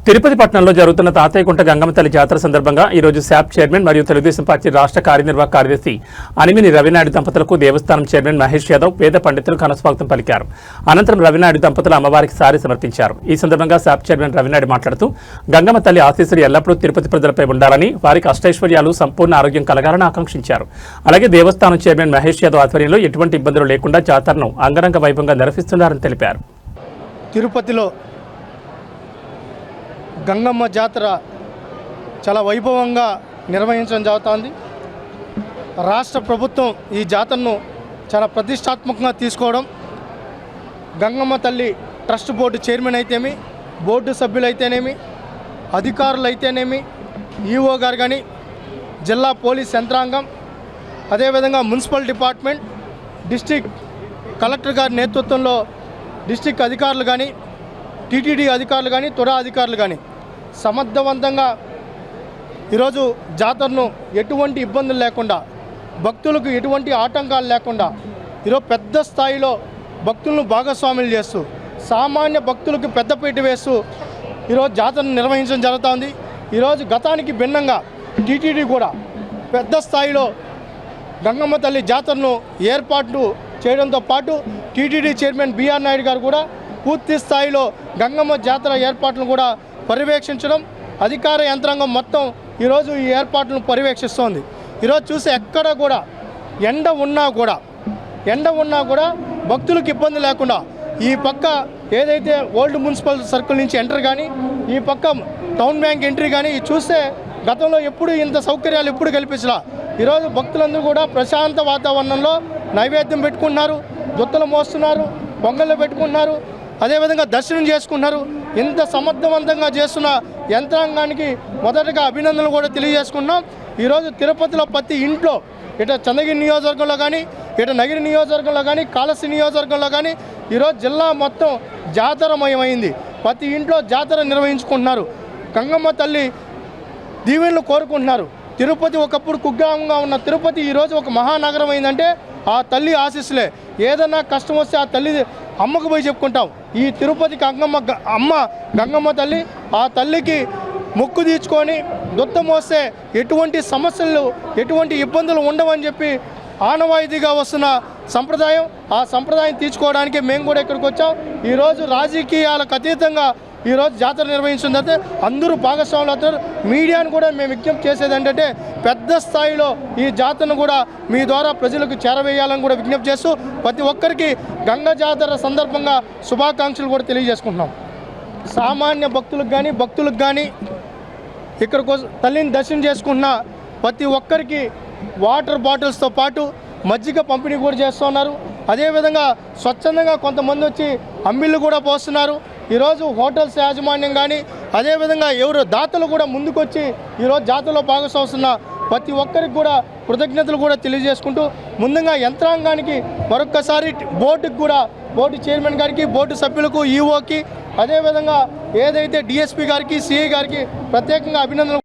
తిరుపతి పట్టణంలో జరుగుతున్న తాతయ్యకుంట గంగమ్మ తల్లి జాతర సందర్భంగా ఈ రోజు శాప్ చైర్మన్ మరియు తెలుగుదేశం పార్టీ రాష్ట్ర కార్యనిర్వాహక కార్యదర్శి అనిమిని రవినాయుడు దంపతులకు దేవస్థానం చైర్మన్ మహేష్ యాదవ్ పేద పండితులు ఘనస్వాగతం పలికారు. అనంతరం రవినాయుడు దంపతులు అమ్మవారికి సారీ సమర్పించారు. ఈ సందర్భంగా శాప్ చైర్మన్ రవినాయుడు మాట్లాడుతూ గంగమ్మ తల్లి ఆశీస్సులు ఎల్లప్పుడూ తిరుపతి ప్రజలపై ఉండాలని, వారికి అష్టైశ్వర్యాలు, సంపూర్ణ ఆరోగ్యం కలగాలని ఆకాంక్షించారు. అలాగే దేవస్థానం చైర్మన్ మహేష్ యాదవ్ ఆధ్వర్యంలో ఎటువంటి ఇబ్బందులు లేకుండా జాతరను అంగరంగ వైభవంగా నిర్వహిస్తున్నారని తెలిపారు. తిరుపతిలో గంగమ్మ జాతర చాలా వైభవంగా నిర్వహించడం జరుగుతోంది. రాష్ట్ర ప్రభుత్వం ఈ జాతరను చాలా ప్రతిష్టాత్మకంగా తీసుకోవడం, గంగమ్మ తల్లి ట్రస్ట్ బోర్డు చైర్మన్ అయితేమి, బోర్డు సభ్యులైతేనేమి, అధికారులైతేనేమి, ఈఓ గారు కానీ, జిల్లా పోలీస్ యంత్రాంగం, అదేవిధంగా మున్సిపల్ డిపార్ట్మెంట్, డిస్ట్రిక్ట్ కలెక్టర్ గారి నేతృత్వంలో డిస్ట్రిక్ట్ అధికారులు కానీ, టీటీడీ అధికారులు కానీ, తుడా అధికారులు కానీ సమర్థవంతంగా ఈరోజు జాతరను ఎటువంటి ఇబ్బందులు లేకుండా, భక్తులకు ఎటువంటి ఆటంకాలు లేకుండా ఈరోజు పెద్ద స్థాయిలో భక్తులను భాగస్వాములు చేస్తూ, సామాన్య భక్తులకు పెద్దపీట వేస్తూ ఈరోజు జాతరను నిర్వహించడం జరుగుతోంది. ఈరోజు గతానికి భిన్నంగా టీటీడీ కూడా పెద్ద స్థాయిలో గంగమ్మ తల్లి జాతరను ఏర్పాట్లు చేయడంతో పాటు టీటీడీ చైర్మన్ బిఆర్ నాయుడు గారు కూడా పూర్తి స్థాయిలో గంగమ్మ జాతర ఏర్పాట్లను కూడా పర్యవేక్షించడం, అధికార యంత్రాంగం మొత్తం ఈరోజు ఈ ఏర్పాట్లను పర్యవేక్షిస్తోంది. ఈరోజు చూసి ఎక్కడ కూడా ఎండ ఉన్నా కూడా భక్తులకు ఇబ్బంది లేకుండా ఈ పక్క ఏదైతే ఓల్డ్ మున్సిపల్ సర్కిల్ నుంచి ఎంటర్ కానీ, ఈ పక్క టౌన్ బ్యాంక్ ఎంట్రీ కానీ చూస్తే గతంలో ఎప్పుడు ఇంత సౌకర్యాలు ఎప్పుడు కల్పించలా. ఈరోజు భక్తులందరూ కూడా ప్రశాంత వాతావరణంలో నైవేద్యం పెట్టుకుంటున్నారు, దుత్తలు మోస్తున్నారు, పొంగళ్ళు పెట్టుకుంటున్నారు, అదేవిధంగా దర్శనం చేసుకుంటున్నారు. ఇంత సమర్థవంతంగా చేస్తున్న యంత్రాంగానికి మొదటగా అభినందనలు కూడా తెలియజేసుకున్నాం. ఈరోజు తిరుపతిలో ప్రతి ఇంట్లో, ఇటు చంద్రగిరి నియోజకవర్గంలో కానీ, ఇటు నగిరి నియోజకవర్గంలో కానీ, కాళహస్తి నియోజకవర్గంలో కానీ ఈరోజు జిల్లా మొత్తం జాతరమయమైంది. ప్రతి ఇంట్లో జాతర నిర్వహించుకుంటున్నారు. గంగమ్మ తల్లి దీవెనలు కోరుకుంటున్నారు. తిరుపతి ఒకప్పుడు కుగ్రామంగా ఉన్న తిరుపతి ఈరోజు ఒక మహానగరం అయిందంటే ఆ తల్లి ఆశీస్సులే. ఏదన్నా కష్టం వస్తే ఆ తల్లి అమ్మకు పోయి చెప్పుకుంటాం. ఈ తిరుపతికి అమ్మ గంగమ్మ తల్లి, ఆ తల్లికి మొక్కు తీర్చుకొని దుత్తం వస్తే ఎటువంటి సమస్యలు, ఎటువంటి ఇబ్బందులు ఉండవని చెప్పి ఆనవాయితీగా వస్తున్న సంప్రదాయం. ఆ సంప్రదాయం తీర్చుకోవడానికి మేము కూడా ఇక్కడికి వచ్చాం. ఈరోజు రాజకీయాలకు అతీతంగా ఈరోజు జాతర నిర్వహించిందంటే అందరూ భాగస్వాములు అవుతారు. మీడియాను కూడా మేము విజ్ఞప్తి చేసేది ఏంటంటే పెద్ద స్థాయిలో ఈ జాతరను కూడా మీ ద్వారా ప్రజలకు చేరవేయాలని కూడా విజ్ఞప్తి చేస్తూ ప్రతి ఒక్కరికి గంగ జాతర సందర్భంగా శుభాకాంక్షలు కూడా తెలియజేసుకుంటున్నాం. సామాన్య భక్తులకు కానీ ఇక్కడ తల్లిని దర్శనం చేసుకుంటున్న ప్రతి ఒక్కరికి వాటర్ బాటిల్స్తో పాటు మజ్జిగ పంపిణీ కూడా చేస్తున్నారు. అదేవిధంగా స్వచ్ఛందంగా కొంతమంది వచ్చి అంబిళ్ళు కూడా పోస్తున్నారు. ఈరోజు హోటల్స్ యాజమాన్యం కానీ, అదేవిధంగా ఎవరు దాతలు కూడా ముందుకొచ్చి ఈరోజు జాతరలో భాగస్వామున్న ప్రతి ఒక్కరికి కూడా కృతజ్ఞతలు కూడా తెలియజేసుకుంటూ ముందుగా యంత్రాంగానికి మరొక్కసారి బోర్డు చైర్మన్ గారికి, బోర్డు సభ్యులకు, ఈఓకి, అదేవిధంగా ఏదైతే డిఎస్పీ గారికి, సిఐ గారికి ప్రత్యేకంగా అభినందనలు